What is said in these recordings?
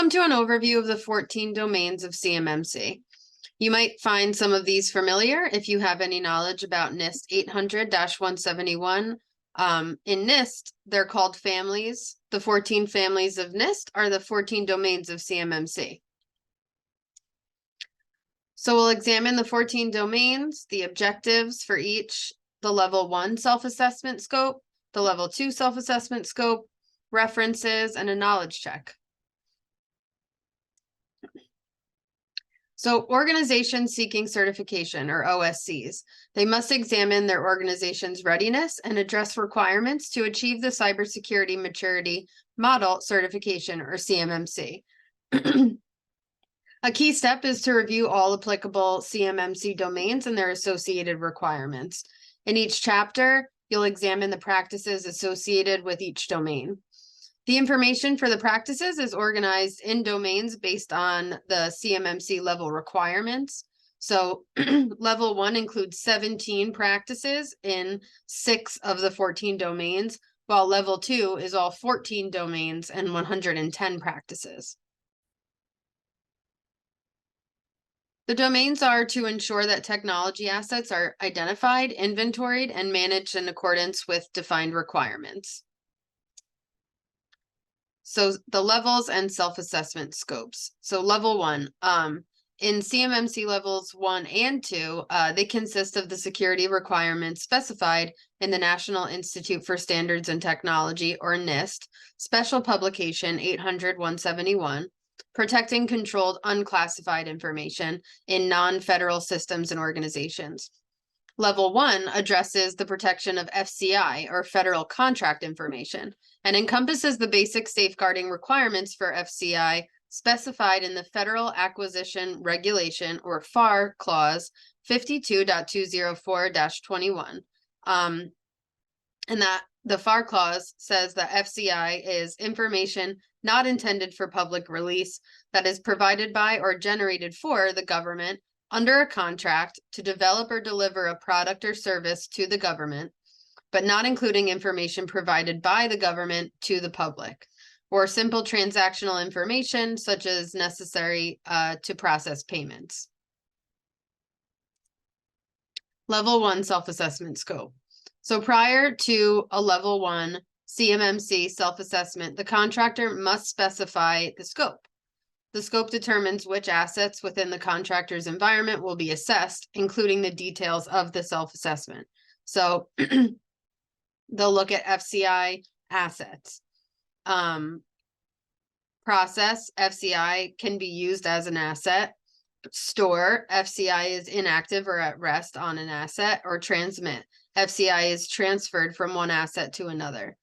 Welcome to an overview of the 14 domains of CMMC. You might find some of these familiar if you have any knowledge about NIST 800-171. In NIST, they're called families. The 14 families of NIST are the 14 domains of CMMC. So we'll examine the 14 domains, the objectives for each, the level 1 self-assessment scope, the level 2 self-assessment scope, references, and a knowledge check. So organizations seeking certification, or OSCs, they must examine their organization's readiness and address requirements to achieve the Cybersecurity Maturity Model Certification, or CMMC. A key step is to review all applicable CMMC domains and their associated requirements. In each chapter, you'll examine the practices associated with each domain. The information for the practices is organized in domains based on the CMMC level requirements. So level 1 includes 17 practices in 6 of the 14 domains, while level 2 is all 14 domains and 110 practices. The domains are to ensure that technology assets are identified, inventoried, and managed in accordance with defined requirements. So the levels and self-assessment scopes. So level 1, in CMMC levels 1 and 2, they consist of the security requirements specified in the National Institute for Standards and Technology, or NIST, Special Publication 800-171, protecting controlled unclassified information in non-federal systems and organizations. Level 1 addresses the protection of FCI, or federal contract information, and encompasses the basic safeguarding requirements for FCI specified in the Federal Acquisition Regulation, or FAR Clause 52.204-21. And that the FAR Clause says that FCI is information not intended for public release that is provided by or generated for the government under a contract to develop or deliver a product or service to the government, but not including information provided by the government to the public, or simple transactional information such as necessary to process payments. Level 1 self-assessment scope. So prior to a level 1 CMMC self-assessment, the contractor must specify the scope. The scope determines which assets within the contractor's environment will be assessed, including the details of the self-assessment. So they'll look at FCI assets. Process, FCI can be used as an asset. Store, FCI is inactive or at rest on an asset. Or transmit, FCI is transferred from one asset to another.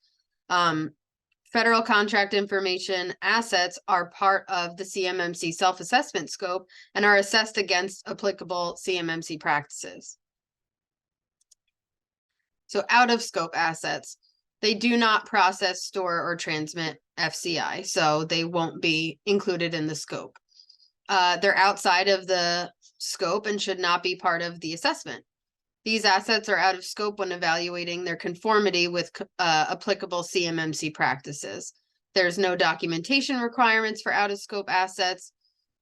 Federal contract information assets are part of the CMMC self-assessment scope and are assessed against applicable CMMC practices. So out-of-scope assets, they do not process, store, or transmit FCI, so they won't be included in the scope. They're outside of the scope and should not be part of the assessment. These assets are out of scope when evaluating their conformity with applicable CMMC practices. There's no documentation requirements for out-of-scope assets,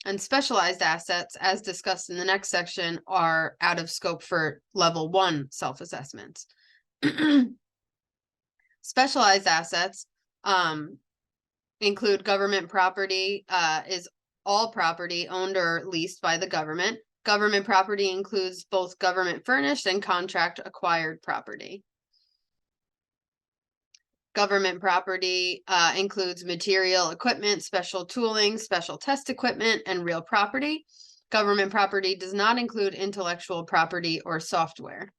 and specialized assets, as discussed in the next section, are out of scope for level 1 self-assessments. Specialized assets include government property, is all property owned or leased by the government. Government property includes both government furnished and contract acquired property. Government property includes material, equipment, special tooling, special test equipment, and real property. Government property does not include intellectual property or software.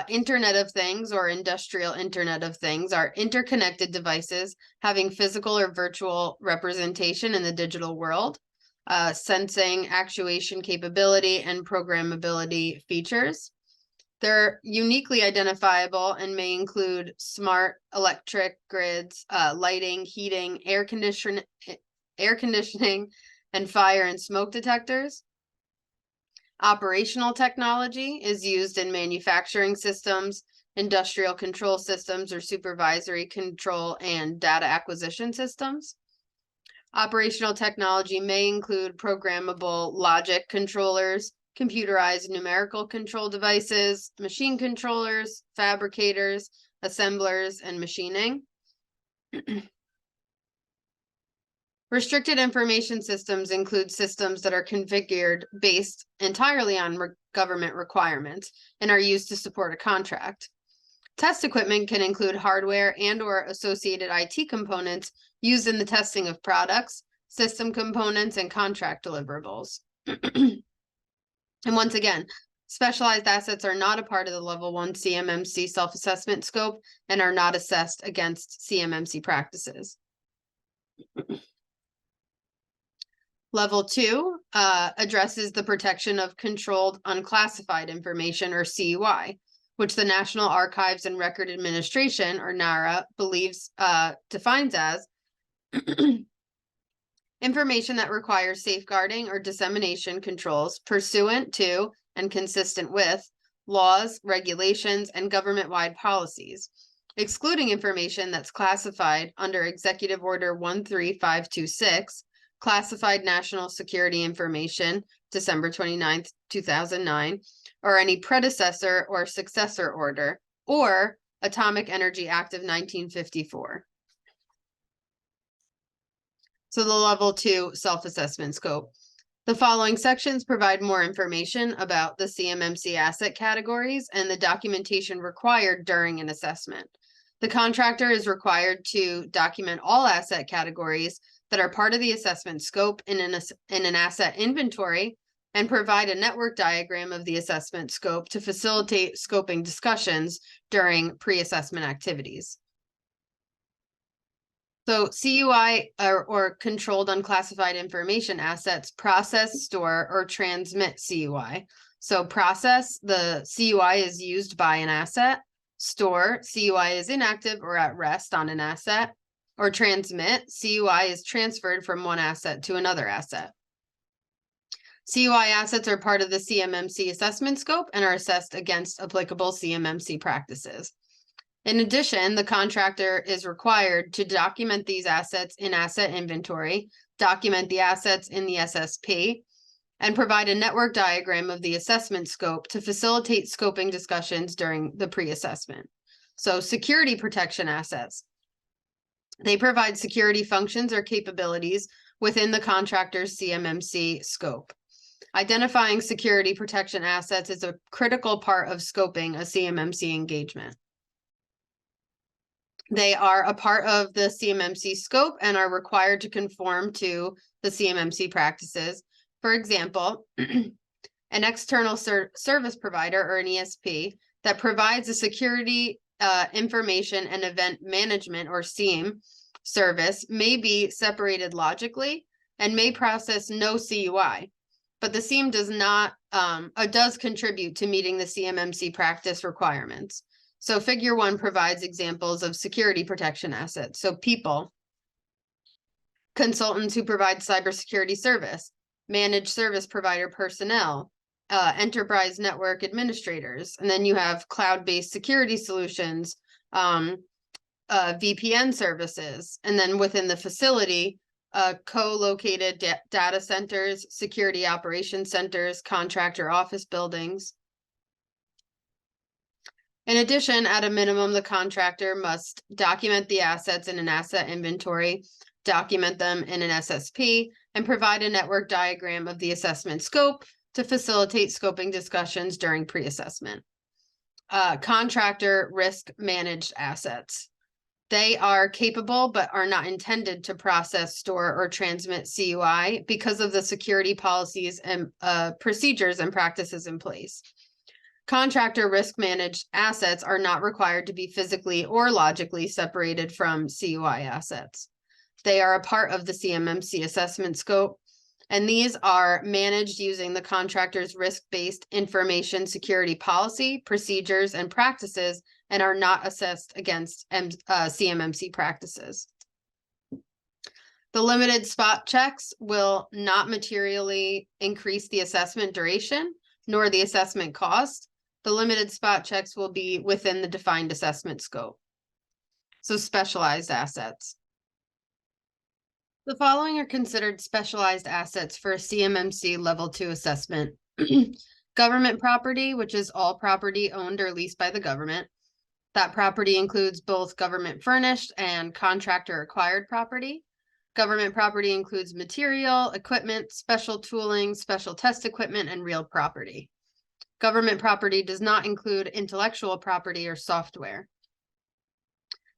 Internet of Things, or Industrial Internet of Things, are interconnected devices having physical or virtual representation in the digital world. Sensing, actuation capability, and programmability features. They're uniquely identifiable and may include smart electric grids, lighting, heating, air conditioning, and fire and smoke detectors. Operational technology is used in manufacturing systems, industrial control systems, or supervisory control and data acquisition systems. Operational technology may include programmable logic controllers, computerized numerical control devices, machine controllers, fabricators, assemblers, and machining. Restricted information systems include systems that are configured based entirely on government requirements and are used to support a contract. Test equipment can include hardware and/or associated IT components used in the testing of products, system components, and contract deliverables. And once again, specialized assets are not a part of the Level 1 CMMC self-assessment scope and are not assessed against CMMC practices. Level 2 addresses the protection of controlled unclassified information, or CUI, which the National Archives and Record Administration, or NARA, defines as information that requires safeguarding or dissemination controls pursuant to and consistent with laws, regulations, and government-wide policies, excluding information that's classified under Executive Order 13526, Classified National Security Information, December 29th, 2009, or any predecessor or successor order, or Atomic Energy Act of 1954. So the Level 2 self-assessment scope. The following sections provide more information about the CMMC asset categories and the documentation required during an assessment. The contractor is required to document all asset categories that are part of the assessment scope in an asset inventory and provide a network diagram of the assessment scope to facilitate scoping discussions during pre-assessment activities. So CUI or controlled unclassified information assets process, store, or transmit CUI. So process, the CUI is used by an asset. Store, CUI is inactive or at rest on an asset. Or transmit, CUI is transferred from one asset to another asset. CUI assets are part of the CMMC assessment scope and are assessed against applicable CMMC practices. In addition, the contractor is required to document these assets in asset inventory, document the assets in the SSP, and provide a network diagram of the assessment scope to facilitate scoping discussions during the pre-assessment. So security protection assets. They provide security functions or capabilities within the contractor's CMMC scope. Identifying security protection assets is a critical part of scoping a CMMC engagement. They are a part of the CMMC scope and are required to conform to the CMMC practices. For example, an external service provider, or an ESP, that provides a security information and event management, or SIEM, service may be separated logically and may process no CUI, but the SIEM does contribute to meeting the CMMC practice requirements. So Figure 1 provides examples of security protection assets. So people, consultants who provide cybersecurity service, managed service provider personnel, enterprise network administrators, and then you have cloud-based security solutions, VPN services, and then within the facility, co-located data centers, security operations centers, contractor office buildings. In addition, at a minimum, the contractor must document the assets in an asset inventory, document them in an SSP, and provide a network diagram of the assessment scope to facilitate scoping discussions during pre-assessment. Contractor risk managed assets. They are capable but are not intended to process, store, or transmit CUI because of the security policies and procedures and practices in place. Contractor risk managed assets are not required to be physically or logically separated from CUI assets. They are a part of the CMMC assessment scope, and these are managed using the contractor's risk-based information security policy, procedures, and practices, and are not assessed against CMMC practices. The limited spot checks will not materially increase the assessment duration, nor the assessment cost. The limited spot checks will be within the defined assessment scope. So specialized assets. The following are considered specialized assets for CMMC Level 2 assessment. Government property, which is all property owned or leased by the government. That property includes both government furnished and contractor acquired property. Government property includes material, equipment, special tooling, special test equipment, and real property. Government property does not include intellectual property or software.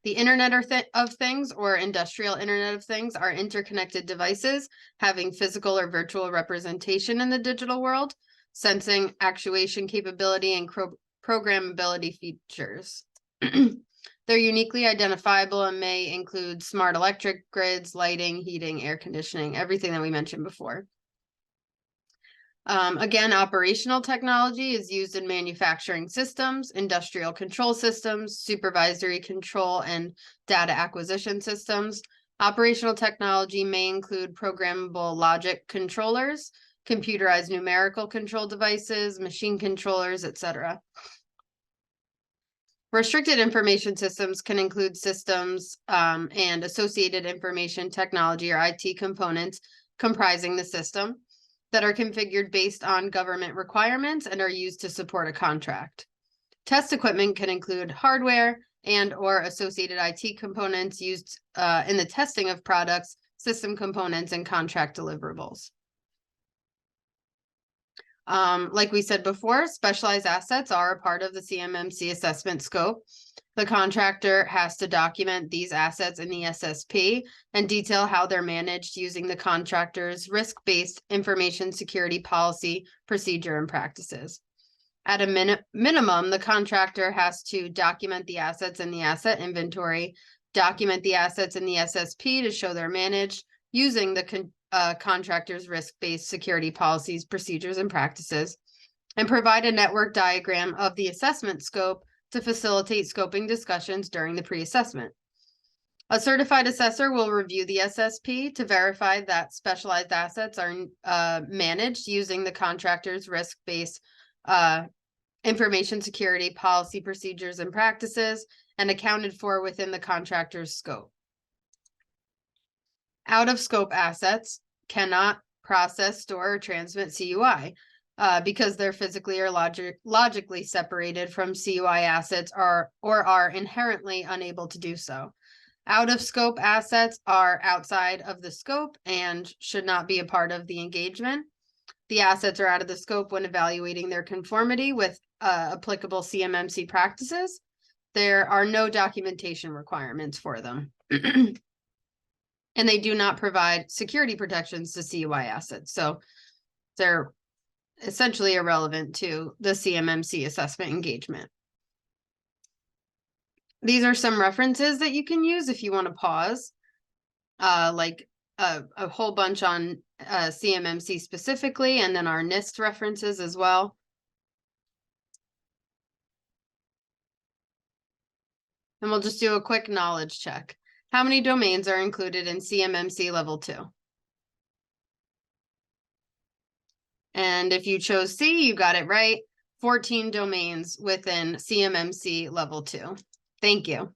The Internet of Things or Industrial Internet of Things are interconnected devices having physical or virtual representation in the digital world, sensing, actuation capability, and programmability features. They're uniquely identifiable and may include smart electric grids, lighting, heating, air conditioning, everything that we mentioned before. Again, operational technology is used in manufacturing systems, industrial control systems, supervisory control, and data acquisition systems. Operational technology may include programmable logic controllers, computerized numerical control devices, machine controllers, etc. Restricted information systems can include systems and associated information technology or IT components comprising the system that are configured based on government requirements and are used to support a contract. Test equipment can include hardware and or associated IT components used in the testing of products, system components, and contract deliverables. Like we said before, specialized assets are a part of the CMMC assessment scope. The contractor has to document these assets in the SSP and detail how they're managed using the contractor's risk-based information security policy, procedure, and practices. At a minimum, the contractor has to document the assets in the asset inventory, document the assets in the SSP to show they're managed using the contractor's risk-based security policies, procedures, and practices, and provide a network diagram of the assessment scope to facilitate scoping discussions during the pre-assessment. A certified assessor will review the SSP to verify that specialized assets are managed using the contractor's risk-based information security policy, procedures, and practices, and accounted for within the contractor's scope. Out-of-scope assets cannot process, store, or transmit CUI because they're physically or logically separated from CUI assets or are inherently unable to do so. Out-of-scope assets are outside of the scope and should not be a part of the engagement. The assets are out of the scope when evaluating their conformity with applicable CMMC practices. There are no documentation requirements for them. And they do not provide security protections to CUI assets. So they're essentially irrelevant to the CMMC assessment engagement. These are some references that you can use if you want to pause, like a whole bunch on CMMC specifically, and then our NIST references as well. And we'll just do a quick knowledge check. How many domains are included in CMMC Level 2? And if you chose C, you got it right. 14 domains within CMMC Level 2. Thank you.